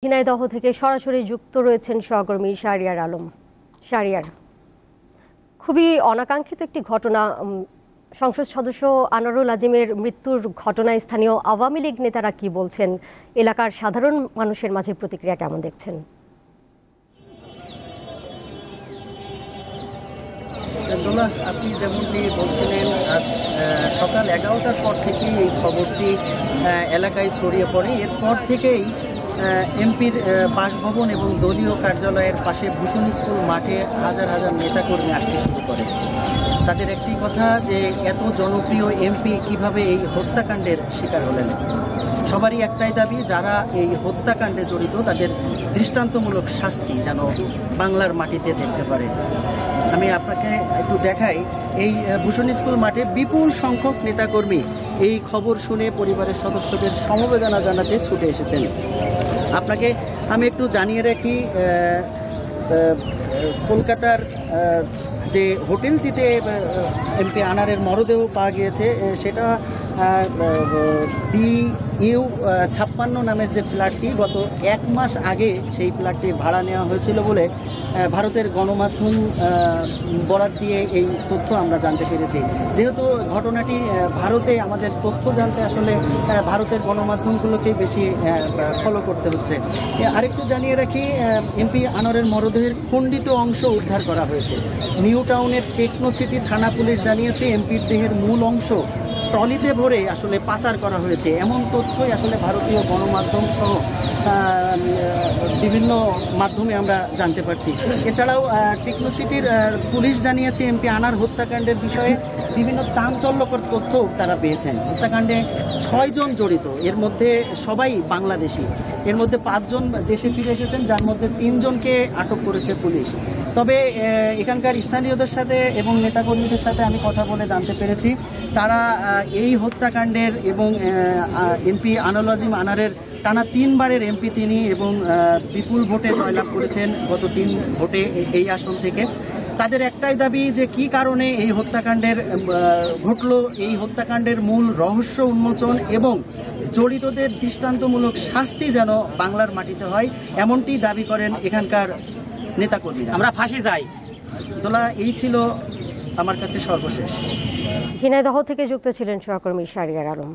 ঝিনাইদহ থেকে সরাসরি যুক্ত রয়েছেন সহকর্মী শাহরিয়ার আলম। শাহরিয়ার, খুবই অনাকাঙ্ক্ষিত একটি ঘটনা, সংসদ সদস্য আনোয়ারুল আজিমের মৃত্যুর ঘটনায় স্থানীয় আওয়ামী লীগ নেতারা কি বলছেন, এলাকার সাধারণ মানুষের মাঝে প্রতিক্রিয়া কেমন দেখছেন? আপনি যেমনটি বলছিলেন, আজ সকাল 11টার পর থেকেই এই খবরটি এলাকায় ছড়িয়ে পড়ে। এরপর থেকেই এমপির বাসভবন এবং দলীয় কার্যালয়ের পাশে ভূষণ স্কুল মাঠে হাজার হাজার নেতাকর্মী আসতে শুরু করে। তাদের একটি কথা যে এত জনপ্রিয় এমপি কিভাবে এই হত্যাকাণ্ডের শিকার হলেন। সবারই একটাই দাবি, যারা এই হত্যাকাণ্ডে জড়িত তাদের দৃষ্টান্তমূলক শাস্তি যেন বাংলার মাটিতে দেখতে পারে। আমি আপনাকে একটু দেখাই, এই ভূষণ স্কুল মাঠে বিপুল সংখ্যক নেতাকর্মী এই খবর শুনে পরিবারের সদস্যদের সমবেদনা জানাতে ছুটে এসেছেন। আপনাকে আমি একটু জানিয়ে রাখি, কলকাতার যে হোটেলটিতে এমপি আনারের মরদেহ পাওয়া গিয়েছে সেটা DU 56 নামের যে ফ্ল্যাটটি, গত 1 মাস আগে সেই ফ্ল্যাটটি ভাড়া নেওয়া হয়েছিল বলে ভারতের গণমাধ্যম বরাত দিয়ে এই তথ্য আমরা জানতে পেরেছি। যেহেতু ঘটনাটি ভারতে, আমাদের তথ্য জানতে আসলে ভারতের গণমাধ্যমগুলোকেই বেশি ফলো করতে হচ্ছে। আরেকটু জানিয়ে রাখি, এমপি আনোয়ারের মরদেহের খণ্ডিত অংশ উদ্ধার করা হয়েছে। নিউ টাউনের টেকনো সিটি থানা পুলিশ জানিয়েছে এমপির দেহের মূল অংশ ট্রলিতে ভরে আসলে পাচার করা হয়েছে। এমন তথ্যই আসলে ভারতীয় গণমাধ্যম সহ বিভিন্ন মাধ্যমে আমরা জানতে পারছি। এছাড়াও টেকনো সিটির পুলিশ জানিয়েছে এমপি আনার হত্যাকাণ্ডের বিষয়ে বিভিন্ন চাঞ্চল্যকর তথ্য তারা পেয়েছেন। হত্যাকাণ্ডে 6 জন জড়িত, এর মধ্যে সবাই বাংলাদেশি। এর মধ্যে 5 জন দেশে ফিরে এসেছেন, যার মধ্যে 3 জনকে আটক করেছে পুলিশ। তবে এখানকার স্থানীয়দের সাথে এবং নেতাকর্মীদের সাথে আমি কথা বলে জানতে পেরেছি, তারা এই হত্যাকাণ্ডের এবং এমপি আনোয়ারুল আজিম আনারের টানা 3 বারের এমপি তিনি এবং বিপুল ভোটে জয়লাভ করেছেন গত 3 ভোটে এই আসন থেকে। তাদের একটাই দাবি যে কি কারণে এই হত্যাকাণ্ডের ঘটল, এই হত্যাকাণ্ডের মূল রহস্য উন্মোচন এবং জড়িতদের দৃষ্টান্তমূলক শাস্তি যেন বাংলার মাটিতে হয়, এমনটি দাবি করেন এখানকার নেতাকর্মীরা। আমরা ফাঁসি চাই। এই ছিল আমার কাছে সর্বশেষ। ঝিনাইদহ থেকে যুক্ত ছিলেন সহকর্মী শাহরিয়ার আলম।